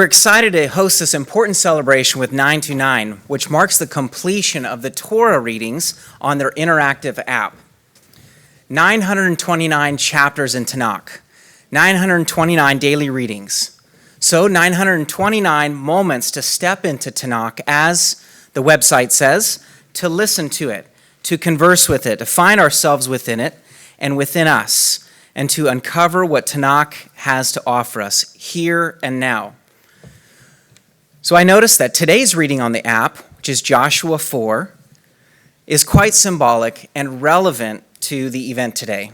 We're excited to host this important celebration with 929, which marks the completion of the Torah readings on their interactive app. 929 chapters in Tanakh, 929 daily readings. So 929 moments to step into Tanakh, as the website says, to listen to it, to converse with it, to find ourselves within it and within us, and to uncover what Tanakh has to offer us here and now. So I noticed that today's reading on the app, which is Joshua 4, is quite symbolic and relevant to the event today.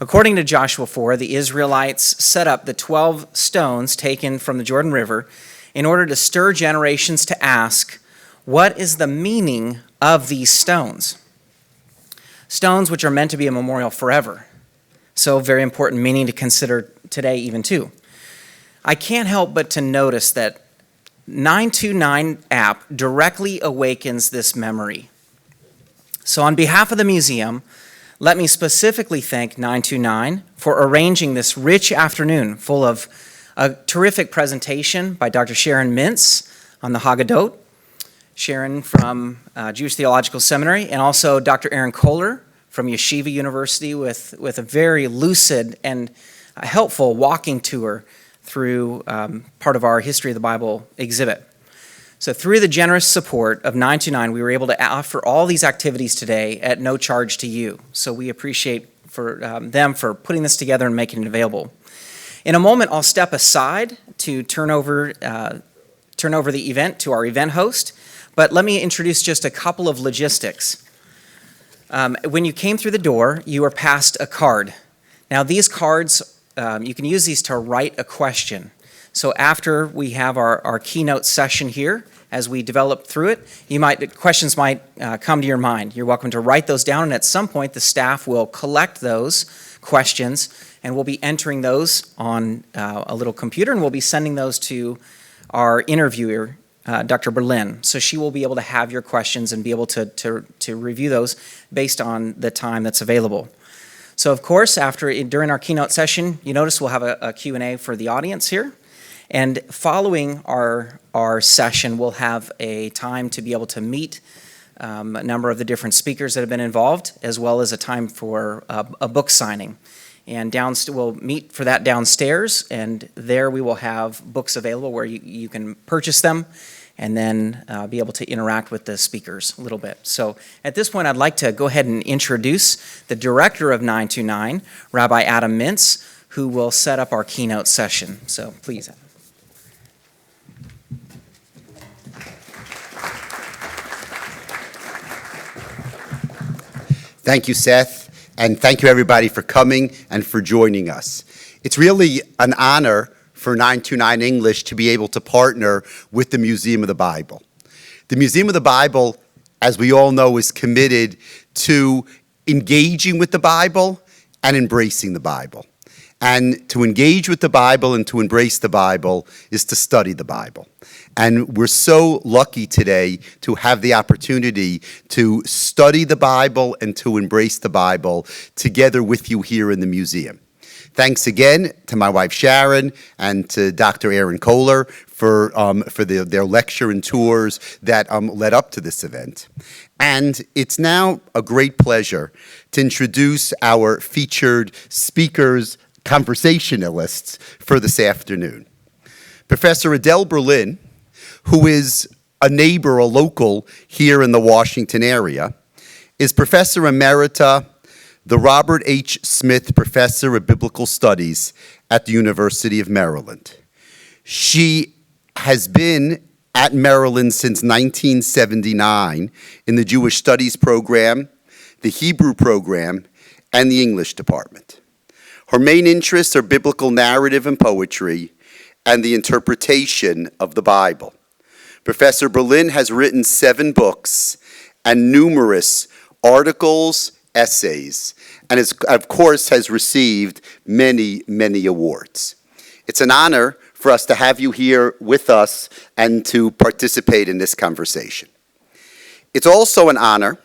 According to Joshua 4, the Israelites set up the 12 stones taken from the Jordan River in order to stir generations to ask, what is the meaning of these stones? Stones which are meant to be a memorial forever. So very important meaning to consider today even too. I can't help but to notice that 929 app directly awakens this memory. So on behalf of the museum, let me specifically thank 929 for arranging this rich afternoon full of a terrific presentation by Dr. Sharon Mintz on the Haggadot, Sharon from Jewish Theological Seminary, and also Dr. Aaron Kohler from Yeshiva University with a very lucid and helpful walking tour through part of our History of the Bible exhibit. So through the generous support of 929, we were able to offer all these activities today at no charge to you. So we appreciate them for putting this together and making it available. In a moment, I'll step aside to turn over the event to our event host, but let me introduce just a couple of logistics. When you came through the door, you were passed a card. Now these cards, you can use these to write a question. So after we have our keynote session here, as we develop through it, questions might come to your mind. You're welcome to write those down, and at some point the staff will collect those questions, and we'll be entering those on a little computer, and we'll be sending those to our interviewer, Dr. Berlin. So she will be able to have your questions and be able to review those based on the time that's available. So of course, during our keynote session, you notice we'll have a Q&A for the audience here. And following our session, we'll have a time to be able to meet a number of the different speakers that have been involved, as well as a time for a book signing. And we'll meet for that downstairs, and there we will have books available where you can purchase them and then be able to interact with the speakers a little bit. So at this point, I'd like to go ahead and introduce the director of 929, Rabbi Adam Mintz, who will set up our keynote session. So please. Thank you, Seth, and thank you everybody for coming and for joining us. It's really an honor for 929 English to be able to partner with the Museum of the Bible. The Museum of the Bible, as we all know, is committed to engaging with the Bible and embracing the Bible. And to engage with the Bible and to embrace the Bible is to study the Bible. And we're so lucky today to have the opportunity to study the Bible and to embrace the Bible together with you here in the museum. Thanks again to my wife Sharon and to Dr. Aaron Kohler for their lecture and tours that led up to this event. And it's now a great pleasure to introduce our featured speakers, conversationalists for this afternoon. Professor Adele Berlin, who is a neighbor, a local here in the Washington area, is Professor Emerita, the Robert H. Smith Professor of Biblical Studies at the University of Maryland. She has been at Maryland since 1979 in the Jewish Studies program, the Hebrew program, and the English department. Her main interests are biblical narrative and poetry and the interpretation of the Bible. Professor Berlin has written 7 books and numerous articles, essays, and of course has received many, many awards. It's an honor for us to have you here with us and to participate in this conversation. It's also an honor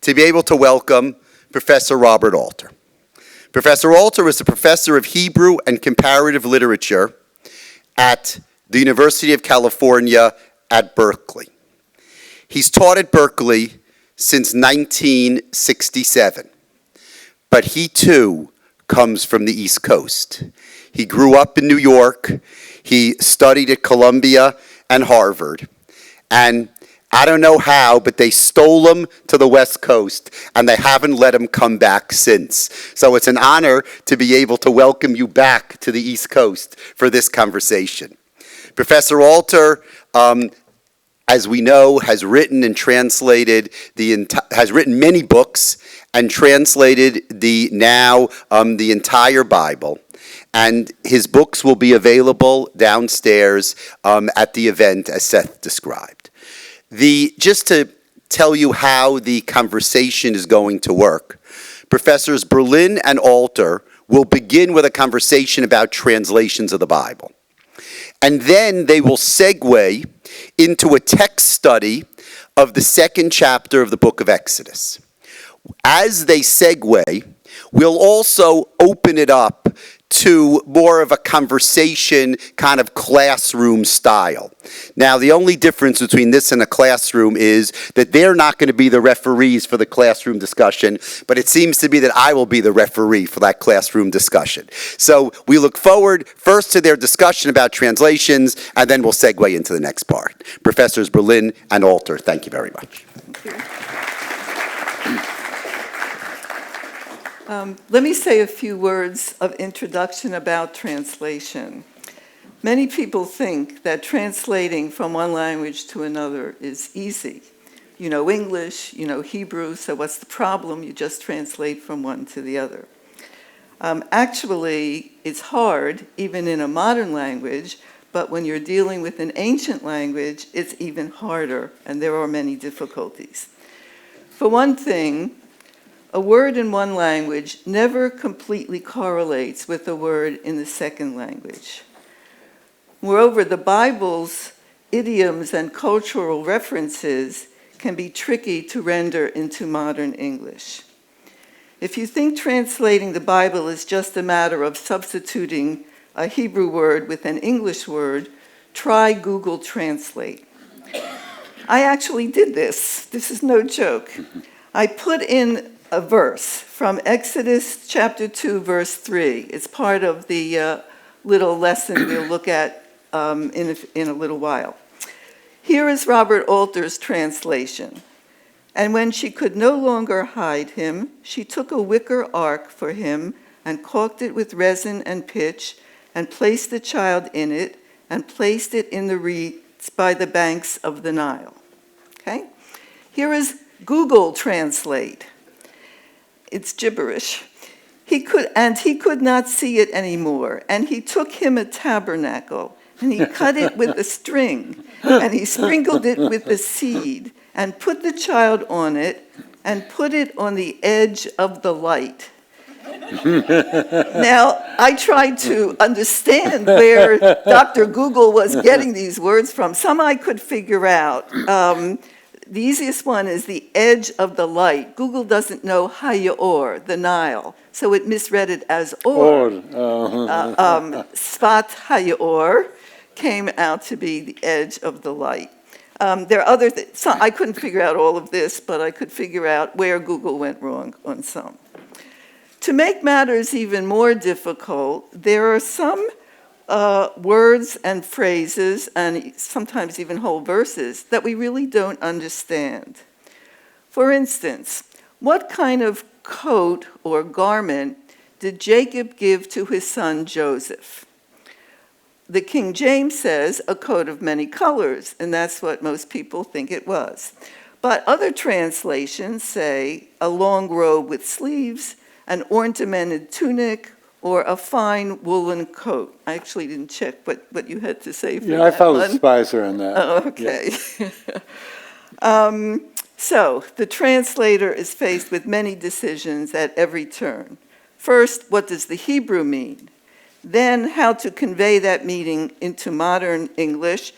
to be able to welcome Professor Robert Alter. Professor Alter is a professor of Hebrew and comparative literature at the University of California at Berkeley. He's taught at Berkeley since 1967, but he too comes from the East Coast. He grew up in New York, he studied at Columbia and Harvard, and I don't know how, but they stole him to the West Coast, and they haven't let him come back since. So it's an honor to be able to welcome you back to the East Coast for this conversation. Professor Alter, as we know, has written and translated has written many books and translated the entire Bible. And his books will be available downstairs at the event as Seth described. Just to tell you how the conversation is going to work, Professors Berlin and Alter will begin with a conversation about translations of the Bible. And then they will segue into a text study of the second chapter of the book of Exodus. As they segue, we'll also open it up to more of a conversation, kind of classroom style. Now, the only difference between this and a classroom is that they're not going to be the referees for the classroom discussion, but it seems to be that I will be the referee for that classroom discussion. So we look forward first to their discussion about translations, and then we'll segue into the next part. Professors Berlin and Alter, thank you very much. Thank you. Let me say a few words of introduction about translation. Many people think that translating from one language to another is easy. You know English, you know Hebrew, so what's the problem? You just translate from one to the other. Actually, it's hard, even in a modern language, but when you're dealing with an ancient language, it's even harder, and there are many difficulties. For one thing, a word in one language never completely correlates with a word in the second language. Moreover, the Bible's idioms and cultural references can be tricky to render into modern English. If you think translating the Bible is just a matter of substituting a Hebrew word with an English word, try Google Translate. I actually did this. This is no joke. I put in a verse from Exodus chapter 2, verse 3. It's part of the little lesson we'll look at in a little while. Here is Robert Alter's translation. And when she could no longer hide him, she took a wicker ark for him and caulked it with resin and pitch and placed the child in it and placed it in the reeds by the banks of the Nile. Okay? Here is Google Translate. It's gibberish. He could not see it anymore. And he took him a tabernacle, and he cut it with a string, and he sprinkled it with the seed, and put the child on it, and put it on the edge of the light. Now, I tried to understand where Dr. Google was getting these words from. Some I could figure out. The easiest one is the edge of the light. Google doesn't know Hayor, the Nile, so it misread it as or. Sfat Hayor came out to be the edge of the light. There are other things. I couldn't figure out all of this, but I could figure out where Google went wrong on some. To make matters even more difficult, there are some words and phrases, and sometimes even whole verses, that we really don't understand. For instance, what kind of coat or garment did Jacob give to his son Joseph? The King James says a coat of many colors, and that's what most people think it was. But other translations say a long robe with sleeves, an ornamented tunic, or a fine woolen coat. I actually didn't check what you had to say for that I followed one. Spicer on that. Oh, okay. Yeah. So the translator is faced with many decisions at every turn. First, what does the Hebrew mean? Then how to convey that meaning into modern English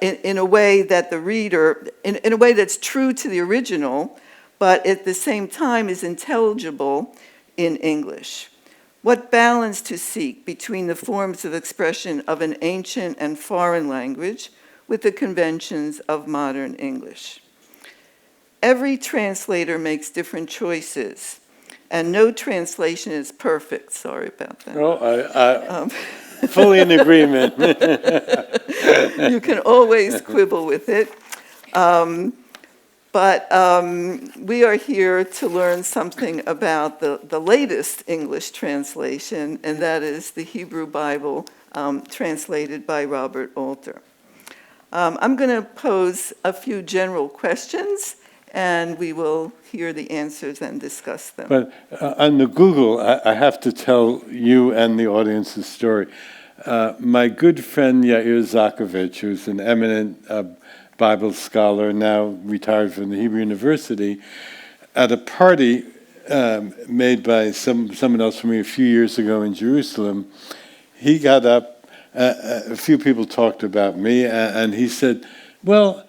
in a way that the reader, in a way that's true to the original, but at the same time is intelligible in English. What balance to seek between the forms of expression of an ancient and foreign language with the conventions of modern English? Every translator makes different choices, and no translation is perfect. Sorry about that. Oh, I fully in agreement. You can always quibble with it. But we are here to learn something about the latest English translation, and that is the Hebrew Bible translated by Robert Alter. I'm going to pose a few general questions, and we will hear the answers and discuss them. But on the Google, I have to tell you and the audience a story. My good friend Yair Zakovich, who's an eminent Bible scholar, now retired from the Hebrew University, at a party made by someone else from me a few years ago in Jerusalem, he got up, a few people talked about me, and he said, well,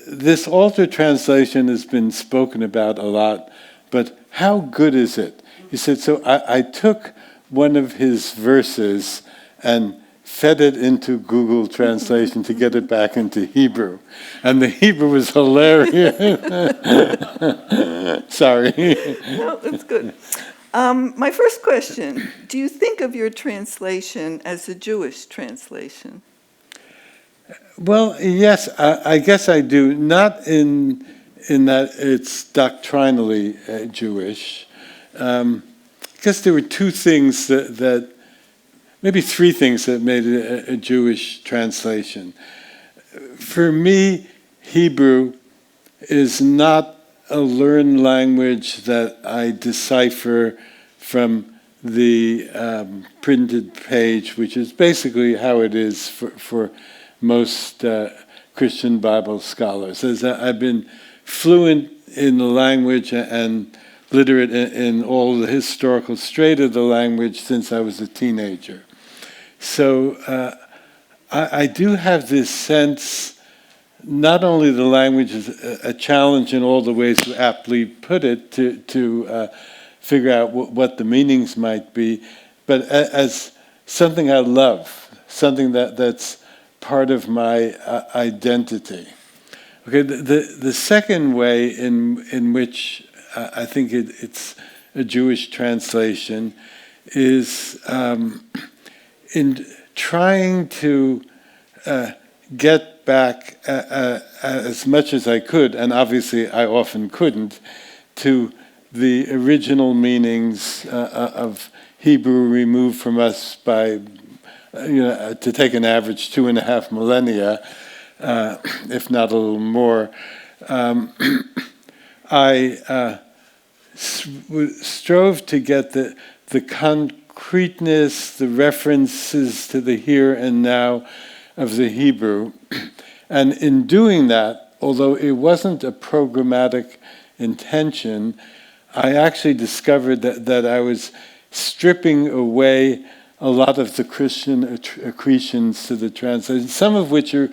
this Alter translation has been spoken about a lot, but how good is it? He said, so I took one of his verses and fed it into Google Translation to get it back into Hebrew. And the Hebrew was hilarious. Sorry. No, that's good. My first question, do you think of your translation as a Jewish translation? Well, yes, I guess I do. Not in that it's doctrinally Jewish. I guess there were two things that maybe three things that made it a Jewish translation. For me, Hebrew is not a learned language that I decipher from the printed page, which is basically how it is for most Christian Bible scholars. As I've been fluent in the language and literate in all the historical strata of the language since I was a teenager. So I do have this sense, not only the language is a challenge in all the ways you aptly put it to figure out what the meanings might be, but as something I love, something that's part of my identity. Okay, the second way in which I think it's a Jewish translation is in trying to get back as much as I could, and obviously I often couldn't, to the original meanings of Hebrew removed from us by, to take an average 2.5 millennia, if not a little more. I strove to get the concreteness, the references to the here and now of the Hebrew. And in doing that, although it wasn't a programmatic intention, I actually discovered that I was stripping away a lot of the Christian accretions to the translation, some of which are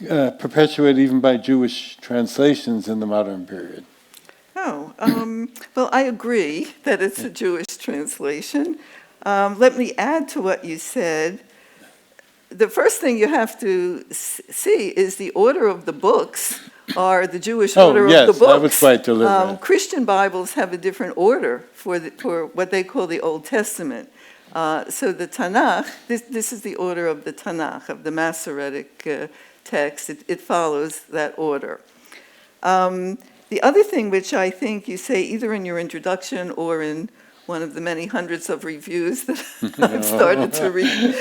perpetuated even by Jewish translations in the modern period. Oh, well, I agree that it's a Jewish translation. Let me add to what you said. The first thing you have to see is the order of the books are the Jewish order of the books. I was quite deliberate. Christian Bibles have a different order for what they call the Old Testament. So the Tanakh, this is the order of the Tanakh, of the Masoretic text. It follows that order. The other thing which I think you say either in your introduction or in one of the many hundreds of reviews that I've started to read,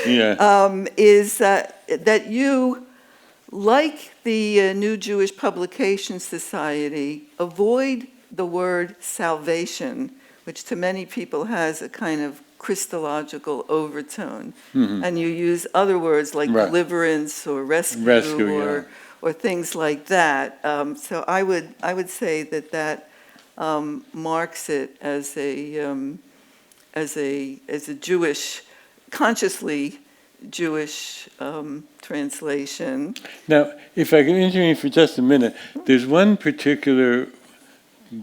is that you, like the New Jewish Publication Society, avoid the word salvation, which to many people has a kind of Christological overtone. Mm-hmm. And you use other words like deliverance or rescue or things like that. So I would say that marks it as a Jewish, consciously Jewish translation. Now, if I can intervene for just a minute, there's one particular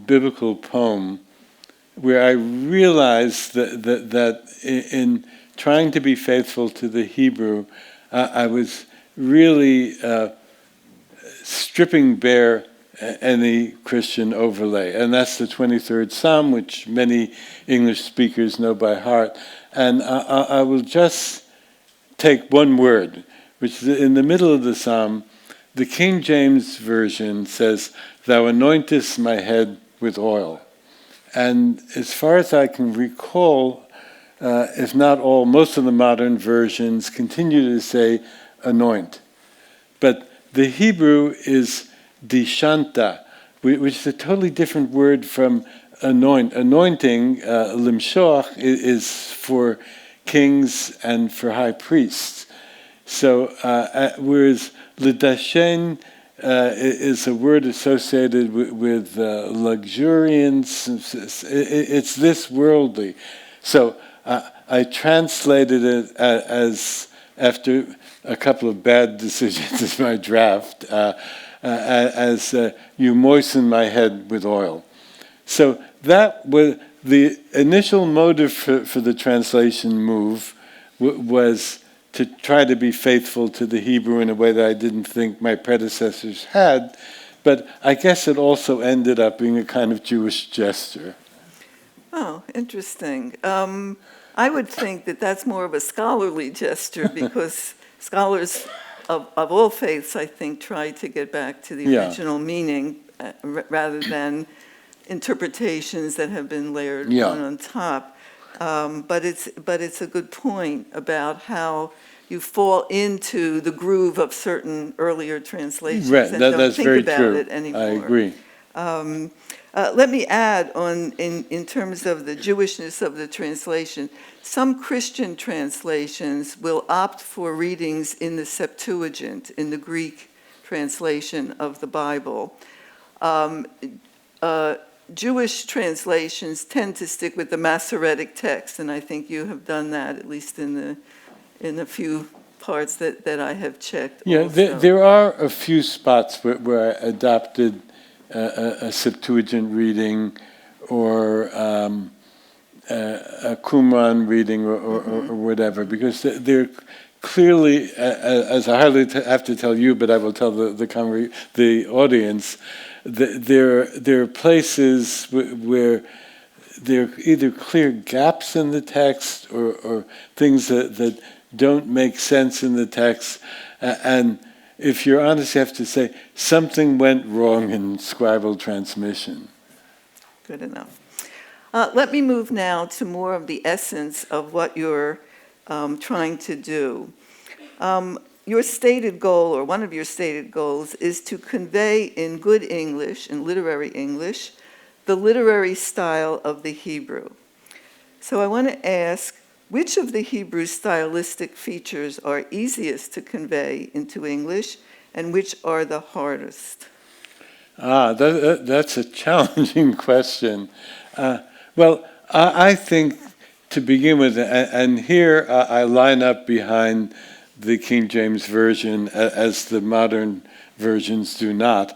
biblical poem where I realized that in trying to be faithful to the Hebrew, I was really stripping bare any Christian overlay. And that's the 23rd Psalm, which many English speakers know by heart. And I will just take one word, which is in the middle of the Psalm. The King James Version says, "Thou anointest my head with oil." And as far as I can recall, if not all, most of the modern versions continue to say anoint. But the Hebrew is dishanta, which is a totally different word from anoint. Anointing, limshoach, is for kings and for high priests. So, whereas lidashen is a word associated with luxuriance, it's this worldly. So I translated it as, after a couple of bad decisions in my draft, as you moisten my head with oil. So that was the initial motive for the translation move was to try to be faithful to the Hebrew in a way that I didn't think my predecessors had, but I guess it also ended up being a kind of Jewish gesture. Oh, interesting. I would think that that's more of a scholarly gesture because scholars of all faiths, I think, try to get back to the original meaning rather than interpretations that have been layered on top. But it's a good point about how you fall into the groove of certain earlier translations and don't That's think very about true. it anymore. I agree. Let me add on in terms of the Jewishness of the translation, some Christian translations will opt for readings in the Septuagint, in the Greek translation of the Bible. Jewish translations tend to stick with the Masoretic text, and I think you have done that, at least in the few parts that I have checked. Yeah, there are a few spots where I adopted a Septuagint reading or a Qumran reading or whatever, because they're clearly, as I hardly have to tell you, but I will tell the audience, there are places where there are either clear gaps in the text or things that don't make sense in the text, and if you're honest, you have to say something went wrong in scribal transmission. Good enough. Let me move now to more of the essence of what you're trying to do. Your stated goal, or one of your stated goals, is to convey in good English, in literary English, the literary style of the Hebrew. So I want to ask, which of the Hebrew stylistic features are easiest to convey into English, and which are the hardest? That's a challenging question. Well, I think to begin with, and here I line up behind the King James Version as the modern versions do not.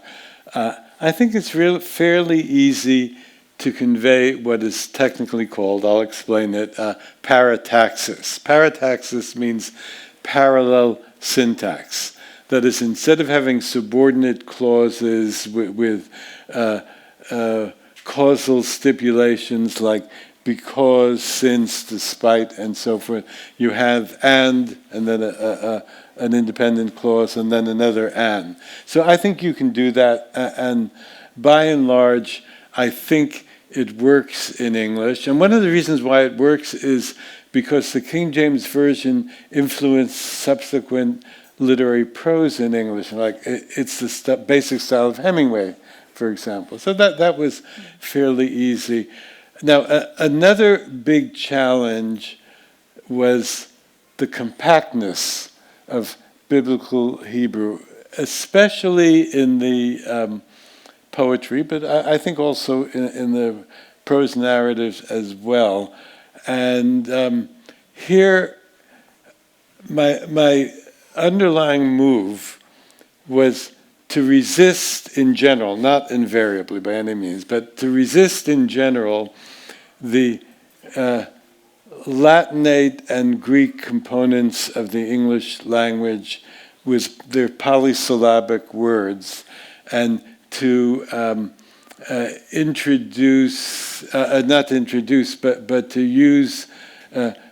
I think it's fairly easy to convey what is technically called, I'll explain it, parataxis. Parataxis means parallel syntax. That is, instead of having subordinate clauses with causal stipulations like because, since, despite, and so forth, you have and then an independent clause, and then another and. So I think you can do that, and by and large, I think it works in English. And one of the reasons why it works is because the King James Version influenced subsequent literary prose in English. Like it's the basic style of Hemingway, for example. So that was fairly easy. Now, another big challenge was the compactness of biblical Hebrew, especially in the poetry, but I think also in the prose narratives as well. And here, my underlying move was to resist in general, not invariably by any means, but to resist in general the Latinate and Greek components of the English language with their polysyllabic words, and to but to use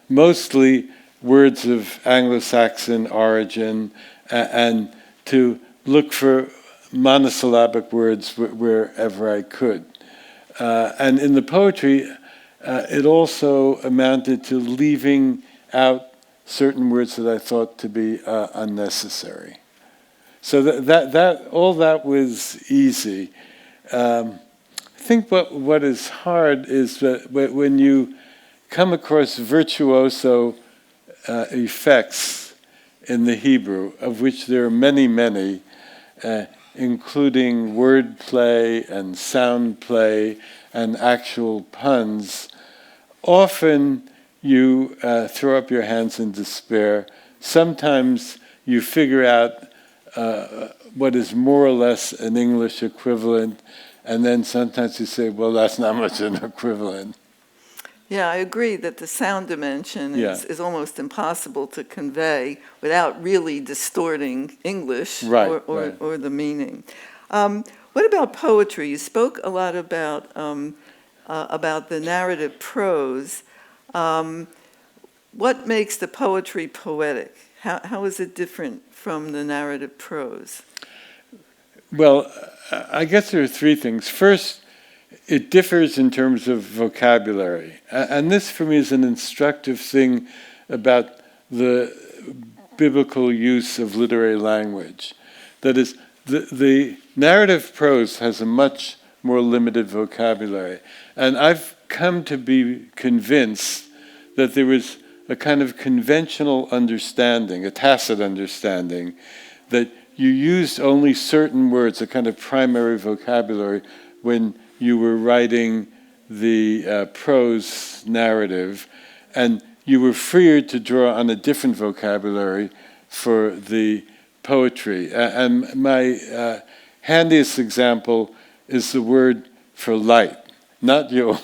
mostly words of Anglo-Saxon origin, and to look for monosyllabic words wherever I could. And in the poetry, it also amounted to leaving out certain words that I thought to be unnecessary. So that all that was easy. I think what is hard is that when you come across virtuoso effects in the Hebrew, of which there are many, many, including word play and sound play and actual puns, often you throw up your hands in despair. Sometimes you figure out what is more or less an English equivalent, and then sometimes you say, well, that's not much an equivalent. Yeah, I agree that the sound dimension is almost impossible to convey without really distorting English or the meaning. What about poetry? You spoke a lot about the narrative prose. What makes the poetry poetic? How is it different from the narrative prose? Well, I guess there are three things. First, it differs in terms of vocabulary. And this, for me, is an instructive thing about the biblical use of literary language. That is, the narrative prose has a much more limited vocabulary. And I've come to be convinced that there was a kind of conventional understanding, a tacit understanding, that you used only certain words, a kind of primary vocabulary, when you were writing the prose narrative, and you were freer to draw on a different vocabulary for the poetry. And my handiest example is the word for light. Not your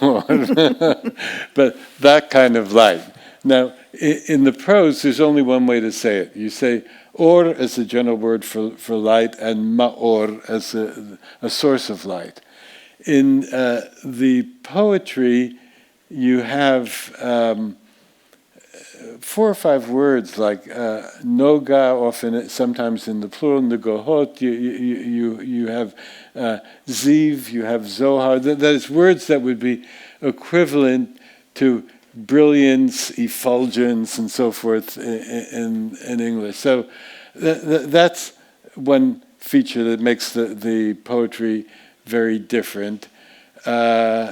but that kind of light. Now, in the prose, there's only one way to say it. You say or as a general word for light, and ma'or as a source of light. In the poetry, you have 4 or 5 words like noga, often sometimes in the plural, negohot. You have ziv, you have zohar. That is words that would be equivalent to brilliance, effulgence, and so forth in English. So that's one feature that makes the poetry very different. There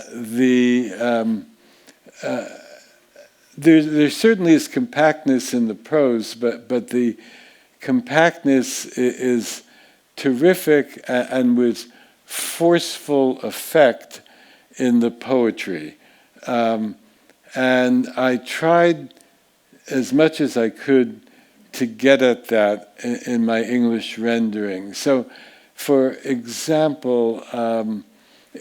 certainly is compactness in the prose, but the compactness is terrific and with forceful effect in the poetry. And I tried as much as I could to get at that in my English rendering. So, for example,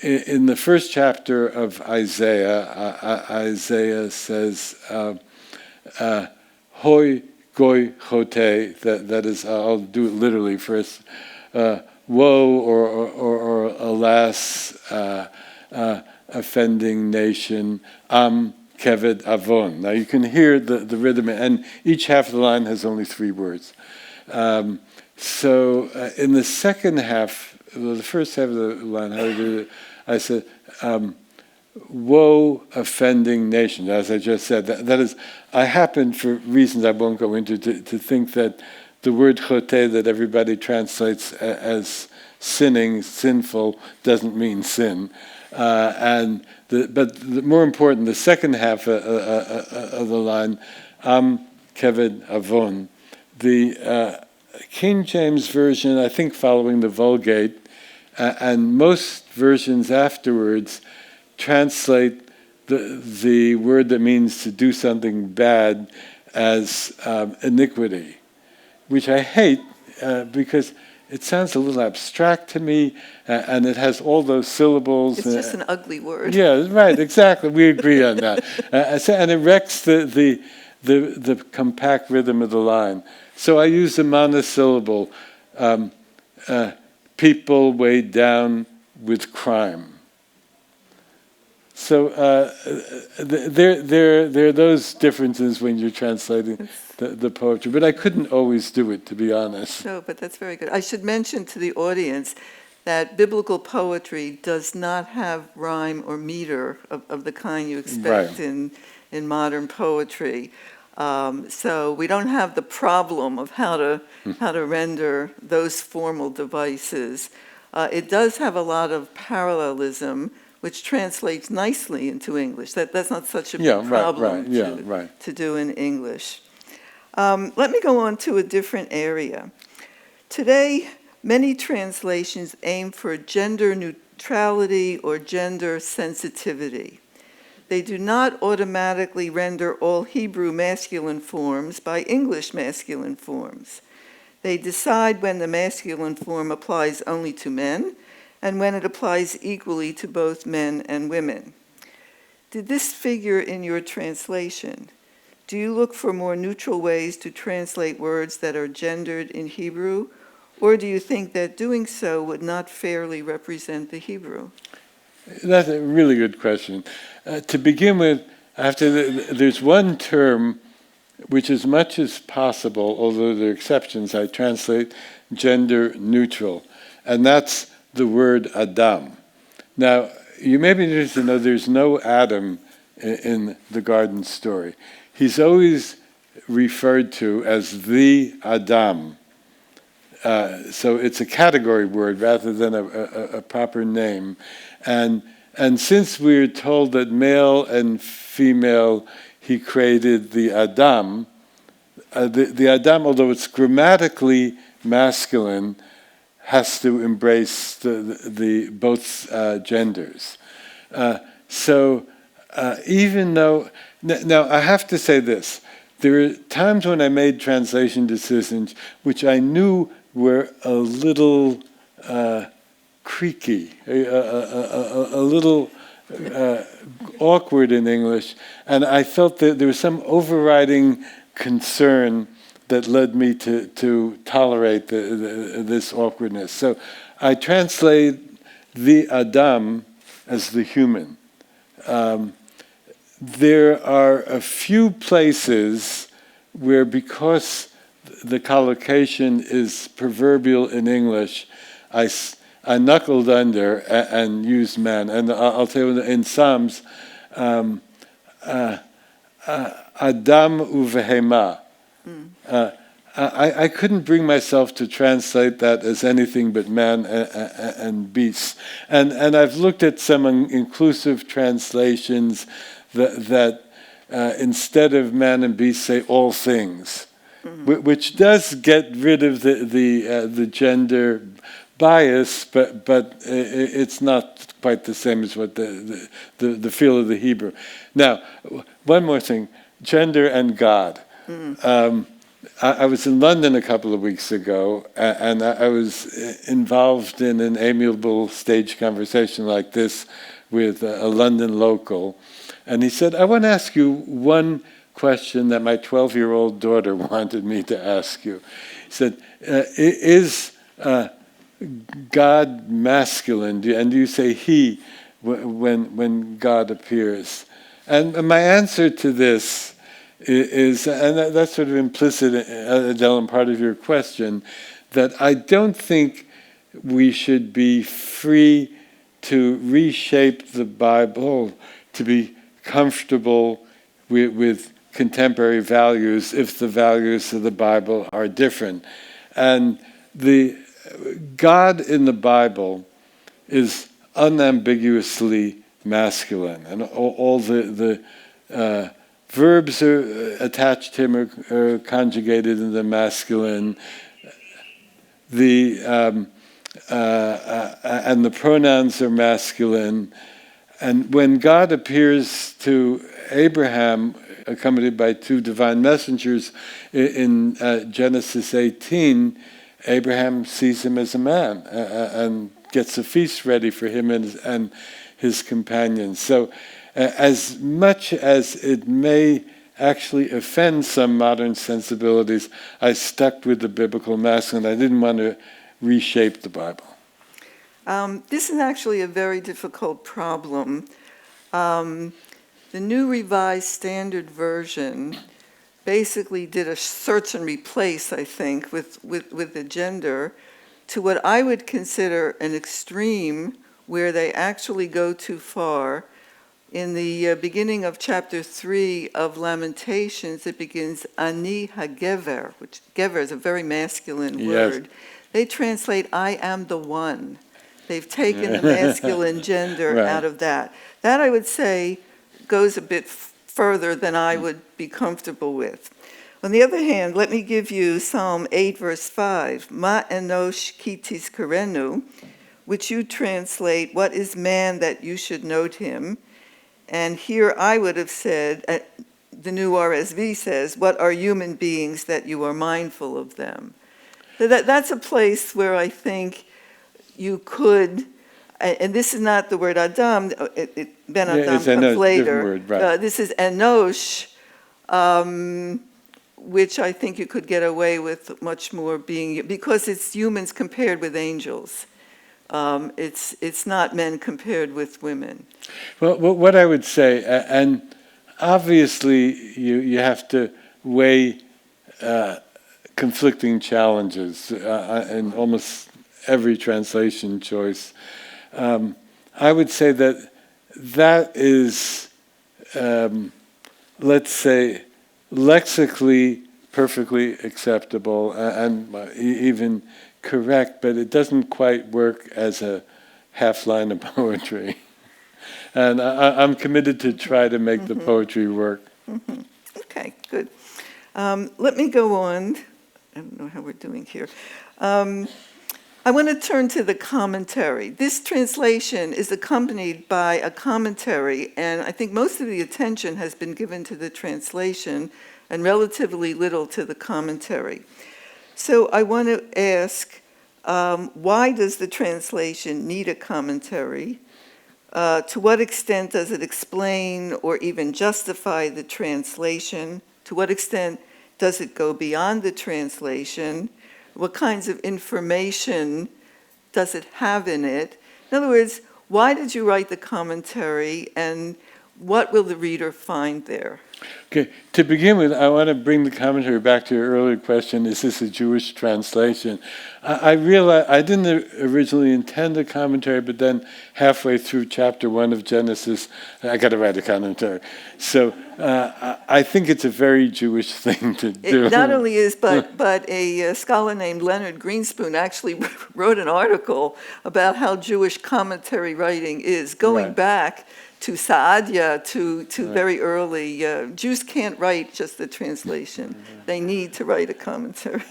in the first chapter of Isaiah, Isaiah says, hoi goi chote, that is, I'll do it literally first, woe or alas, offending nation, keved avon. Now you can hear the rhythm, and each half of the line has only 3 words. So in the second half, the first half of the line, how to do it, I said, woe, offending nation, as I just said. That is, I happen, for reasons I won't go into, to think that the word chote that everybody translates as sinning, sinful, doesn't mean sin. But more important, the second half of the line, keved avon. The King James Version, I think following the Vulgate, and most versions afterwards translate the word that means to do something bad as iniquity, which I hate because it sounds a little abstract to me, and it has all those syllables. It's just an ugly word. Yeah, right, exactly. We agree on that. And it wrecks the compact rhythm of the line. So I use a monosyllable. People weighed down with crime. So there are those differences when you're translating the poetry. But I couldn't always do it, to be honest. No, but that's very good. I should mention to the audience that biblical poetry does not have rhyme or meter of the kind you expect in modern poetry. So we don't have the problem of how to render those formal devices. It does have a lot of parallelism, which translates nicely into English. That's not such a big problem to do in English. Let me go on to a different area. Today, many translations aim for gender neutrality or gender sensitivity. They do not automatically render all Hebrew masculine forms by English masculine forms. They decide when the masculine form applies only to men and when it applies equally to both men and women. Did this figure in your translation? Do you look for more neutral ways to translate words that are gendered in Hebrew, or do you think that doing so would not fairly represent the Hebrew? That's a really good question. To begin with, there's one term which, as much as possible, although there are exceptions, I translate gender neutral, and that's the word Adam. Now, you may be interested to know there's no Adam in the garden story. He's always referred to as the Adam. So it's a category word rather than a proper name. And since we're told that male and female, he created the Adam, the Adam, although it's grammatically masculine, has to embrace the both genders. So even though, now I have to say this, there are times when I made translation decisions which I knew were a little creaky, a little awkward in English, and I felt that there was some overriding concern that led me to tolerate this awkwardness. So I translate the Adam as the human. There are a few places where, because the collocation is proverbial in English, I knuckled under and used man. And I'll tell you, in Psalms, Adam uvehema. I couldn't bring myself to translate that as anything but man and beast. And I've looked at some inclusive translations that instead of man and beast say all things, which does get rid of the gender bias, but it's not quite the same as what the feel of the Hebrew. Now, one more thing, gender and God. I was in London a couple of weeks ago, and I was involved in an amiable stage conversation like this with a London local. And he said, I want to ask you one question that my 12-year-old daughter wanted me to ask you. He said, is God masculine? And do you say he when God appears? And my answer to this is, and that's sort of implicit, Adele, in part of your question, that I don't think we should be free to reshape the Bible to be comfortable with contemporary values if the values of the Bible are different. And the God in the Bible is unambiguously masculine, and all the verbs are attached to him are conjugated in the masculine. And the pronouns are masculine. And when God appears to Abraham, accompanied by two divine messengers in Genesis 18, Abraham sees him as a man and gets a feast ready for him and his companions. So as much as it may actually offend some modern sensibilities, I stuck with the biblical masculine. I didn't want to reshape the Bible. This is actually a very difficult problem. The New Revised Standard Version basically did a search and replace, I think, with the gender to what I would consider an extreme where they actually go too far. In the beginning of chapter 3 of Lamentations, it begins, Ani hagever, which gever is a very masculine word. They translate, I am the one. They've taken the masculine gender out of that. That, I would say, goes a bit further than I would be comfortable with. On the other hand, let me give you Psalm 8, verse 5, Ma enosh kitis karenu, which you translate, what is man that you should note him? And here I would have said, the new RSV says, what are human beings that you are mindful of them? That's a place where I think you could, and this is not the word Adam, Ben Adam comes later. Word, right. This is Enosh, which I think you could get away with much more being, because it's humans compared with angels. It's not men compared with women. Well, what I would say, and obviously you have to weigh conflicting challenges in almost every translation choice. I would say that is, let's say, lexically perfectly acceptable and even correct, but it doesn't quite work as a half line of poetry. And I'm committed to try to make the poetry work. Okay, good. Let me go on. I don't know how we're doing here. I want to turn to the commentary. This translation is accompanied by a commentary, and I think most of the attention has been given to the translation and relatively little to the commentary. So I want to ask, why does the translation need a commentary? To what extent does it explain or even justify the translation? To what extent does it go beyond the translation? What kinds of information does it have in it? In other words, why did you write the commentary, and what will the reader find there? Okay, to begin with, I want to bring the commentary back to your earlier question, is this a Jewish translation? I realized I didn't originally intend a commentary, but then halfway through chapter 1 of Genesis, I got to write a commentary. So I think it's a very Jewish thing to do. It not only is, but a scholar named Leonard Greenspoon actually wrote an article about how Jewish commentary writing is, going back to Saadia, to very early. Jews can't write just the translation. They need to write a commentary.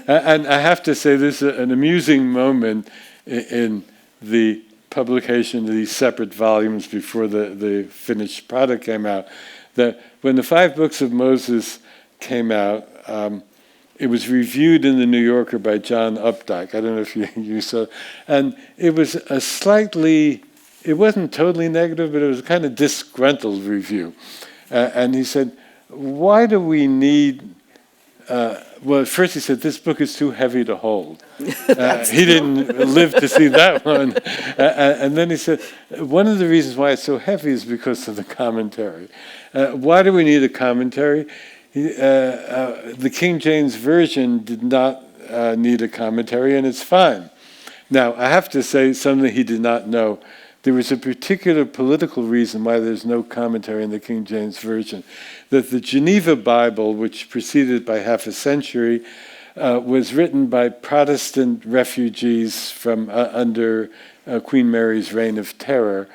And I have to say, this is an amusing moment in the publication of these separate volumes before the finished product came out, that when the 5 books of Moses came out, it was reviewed in the New Yorker by John Updike. I don't know if you saw. And it was a slightly... It wasn't totally negative, but it was a kind of disgruntled review. And he said, why do we need... well, at first he said, this book is too heavy to hold. He didn't live to see that one. And then he said, one of the reasons why it's so heavy is because of the commentary. Why do we need a commentary? The King James Version did not need a commentary, and it's fine. Now, I have to say something he did not know. There was a particular political reason why there's no commentary in the King James Version. That the Geneva Bible, which preceded by half a century, was written by Protestant refugees from under Queen Mary's reign of terror.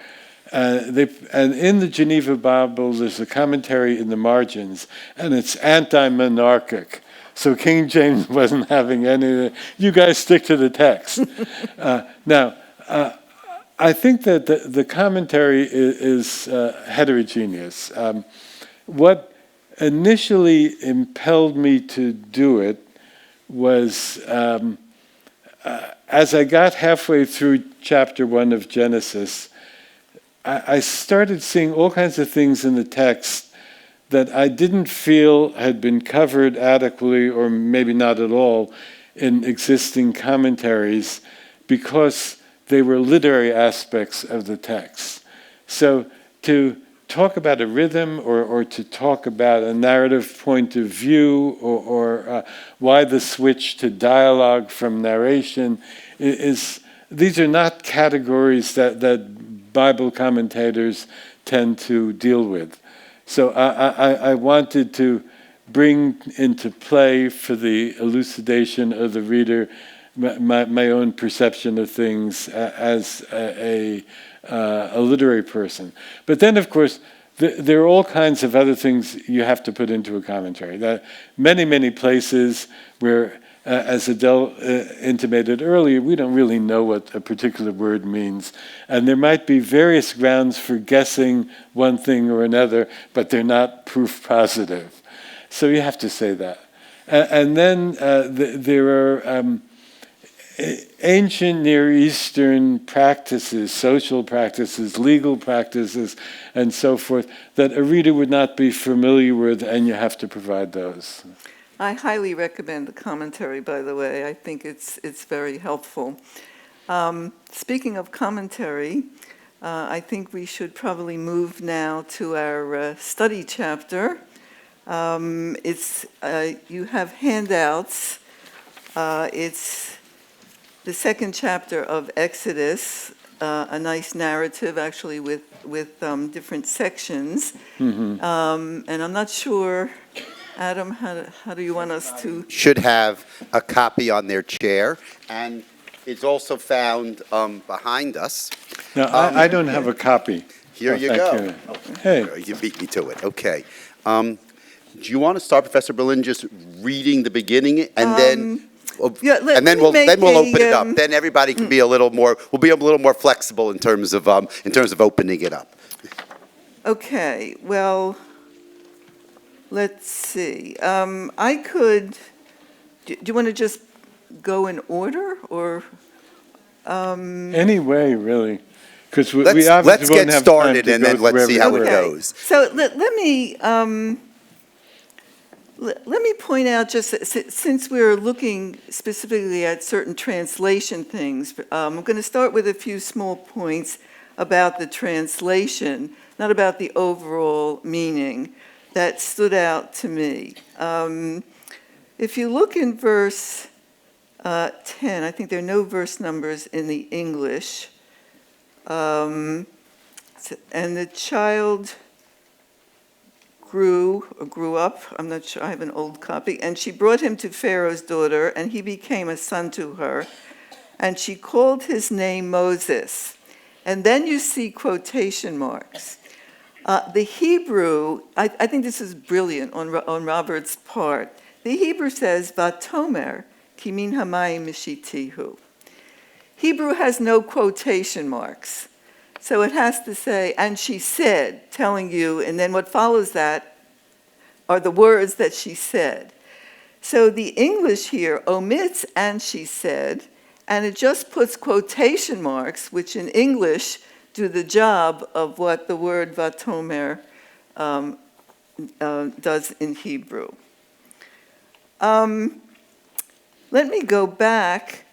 And in the Geneva Bible, there's a commentary in the margins, and it's anti-monarchic. So King James wasn't having any, you guys stick to the text. Now, I think that the commentary is heterogeneous. What initially impelled me to do it was as I got halfway through chapter 1 of Genesis, I started seeing all kinds of things in the text that I didn't feel had been covered adequately, or maybe not at all, in existing commentaries, because they were literary aspects of the text. So to talk about a rhythm, or to talk about a narrative point of view, or why the switch to dialogue from narration, these are not categories that Bible commentators tend to deal with. So I wanted to bring into play, for the elucidation of the reader, my own perception of things as a literary person. But then, of course, there are all kinds of other things you have to put into a commentary. That many places where, as Adele intimated earlier, we don't really know what a particular word means. And there might be various grounds for guessing one thing or another, but they're not proof positive. So you have to say that. And then there are ancient Near Eastern practices, social practices, legal practices, and so forth, that a reader would not be familiar with, and you have to provide those. I highly recommend the commentary, by the way. I think it's very helpful. Speaking of commentary, I think we should probably move now to our study chapter. You have handouts. It's the second chapter of Exodus, a nice narrative, actually, with different sections. Mm-hmm. And I'm not sure, Adam, how do you want us to? Should have a copy on their chair, and it's also found behind us. Now, I don't have a copy. Here you go. Hey. You beat me to it. Okay. Do you want to start, Professor Berlin, just reading the beginning, and then? Yeah, and then we'll open it up. Then everybody can be a little more. We'll be a little more flexible in terms of opening it up. Okay. Well, let's see. I could. Do you want to just go in order, or? Any way, really, because we Let's obviously won't get have started, time to and go then let's through see how it everywhere. goes. So let me. Let me point out, just since we're looking specifically at certain translation things, I'm going to start with a few small points about the translation, not about the overall meaning, that stood out to me. If you look in verse 10, I think there are no verse numbers in the English, and the child grew up, I'm not sure, I have an old copy, and she brought him to Pharaoh's daughter, and he became a son to her, and she called his name Moses. And then you see quotation marks. The Hebrew, I think this is brilliant on Robert's part. The Hebrew says, Vatomer, kimin hamayim mishitihu. Hebrew has no quotation marks. So it has to say, and she said, telling you, and then what follows that are the words that she said. So the English here omits and she said, and it just puts quotation marks, which in English do the job of what the word vatomer does in Hebrew. Let me go back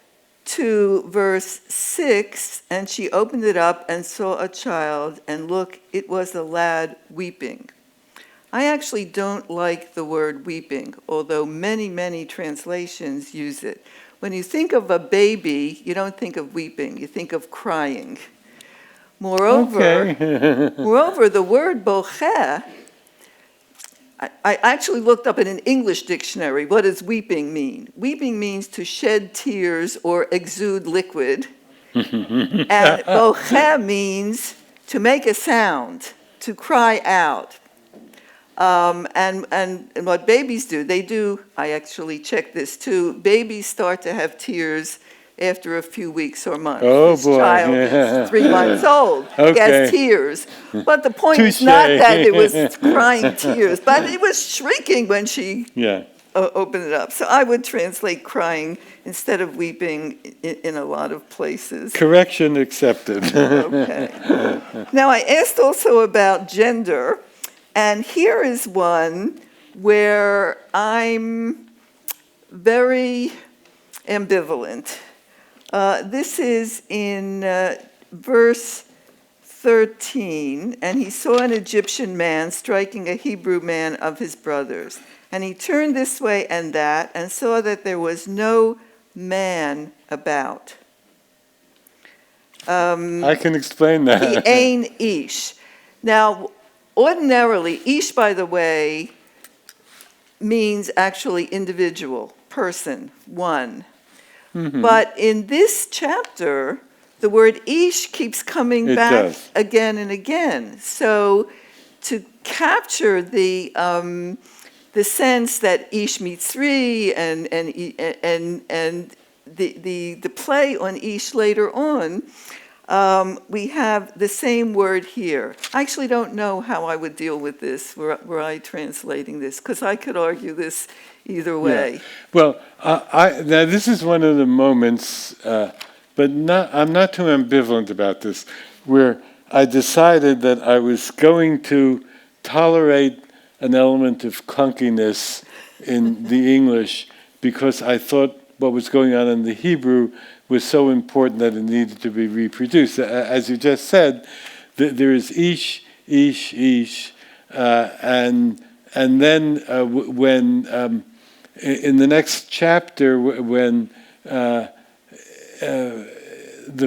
to verse 6, and she opened it up and saw a child, and look, it was a lad weeping. I actually don't like the word weeping, although many translations use it. When you think of a baby, you don't think of weeping, you think of crying. Moreover, the word bocheh, I actually looked up in an English dictionary, what does weeping mean? Weeping means to shed tears or exude liquid. And bocheh means to make a sound, to cry out. And what babies do, I actually checked this too, babies start to have tears after a few weeks or months. Oh, this boy. child is 3 months old, Okay. has tears. But the point is Touché. not that it was crying tears, but it was shrieking when she open it up. So I would translate crying instead of weeping in a lot of places. Correction accepted. Okay. Now, I asked also about gender, and here is one where I'm very ambivalent. This is in verse 13, and he saw an Egyptian man striking a Hebrew man of his brothers. And he turned this way and that, and saw that there was no man about. I can explain The that. Ain Ish. Now, ordinarily, Ish, by the way, means actually individual, person, one. But in this chapter, the word Ish keeps coming It back does. again and again. So to capture the sense that Ish meets three and the play on Ish later on, we have the same word here. I actually don't know how I would deal with this were I translating this, because I could argue this either way. Yeah. Well, now this is one of the moments, but I'm not too ambivalent about this, where I decided that I was going to tolerate an element of clunkiness in the English because I thought what was going on in the Hebrew was so important that it needed to be reproduced. As you just said, there is Ish, Ish, Ish, and then when in the next chapter, when the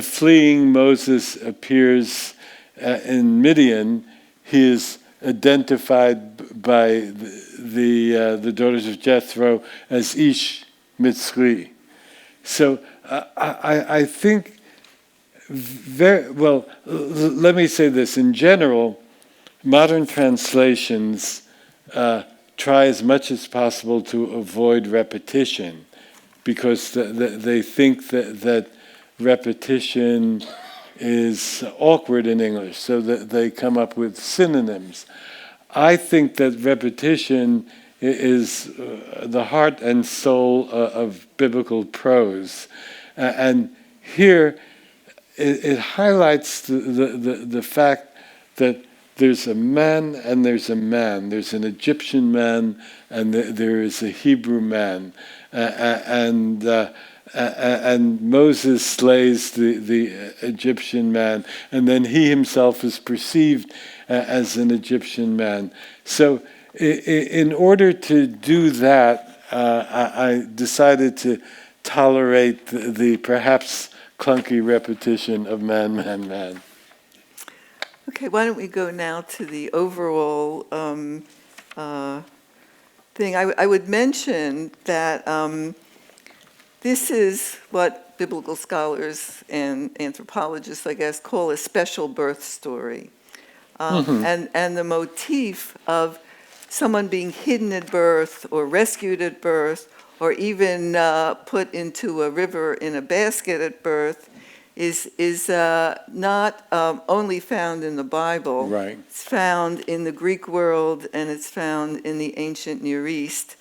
fleeing Moses appears in Midian, he is identified by the daughters of Jethro as Ish Mitzri. So I think very well. Let me say this in general: modern translations try as much as possible to avoid repetition, because they think that repetition is awkward in English, so that they come up with synonyms. I think that repetition is the heart and soul of biblical prose, and here it highlights the fact that there's a man and there's a man. There's an Egyptian man and there is a Hebrew man, and Moses slays the Egyptian man, and then he himself is perceived as an Egyptian man. So in order to do that, I decided to tolerate the perhaps clunky repetition of man, man, man. Okay, why don't we go now to the overall thing. I would mention that this is what biblical scholars and anthropologists, I guess, call a special birth story. And the motif of someone being hidden at birth or rescued at birth or even put into a river in a basket at birth is not only found in the Bible. Right. It's found in the Greek world and it's found in the ancient Near East.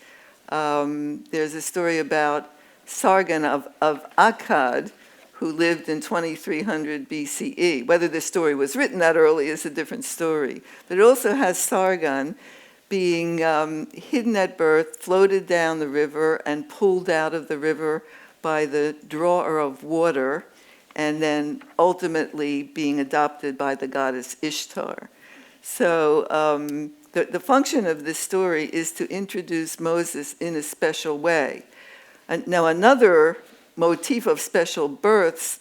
There's a story about Sargon of Akkad, who lived in 2300 BCE. Whether this story was written that early is a different story. But it also has Sargon being hidden at birth, floated down the river, and pulled out of the river by the drawer of water, and then ultimately being adopted by the goddess Ishtar. So the function of this story is to introduce Moses in a special way. Now, another motif of special births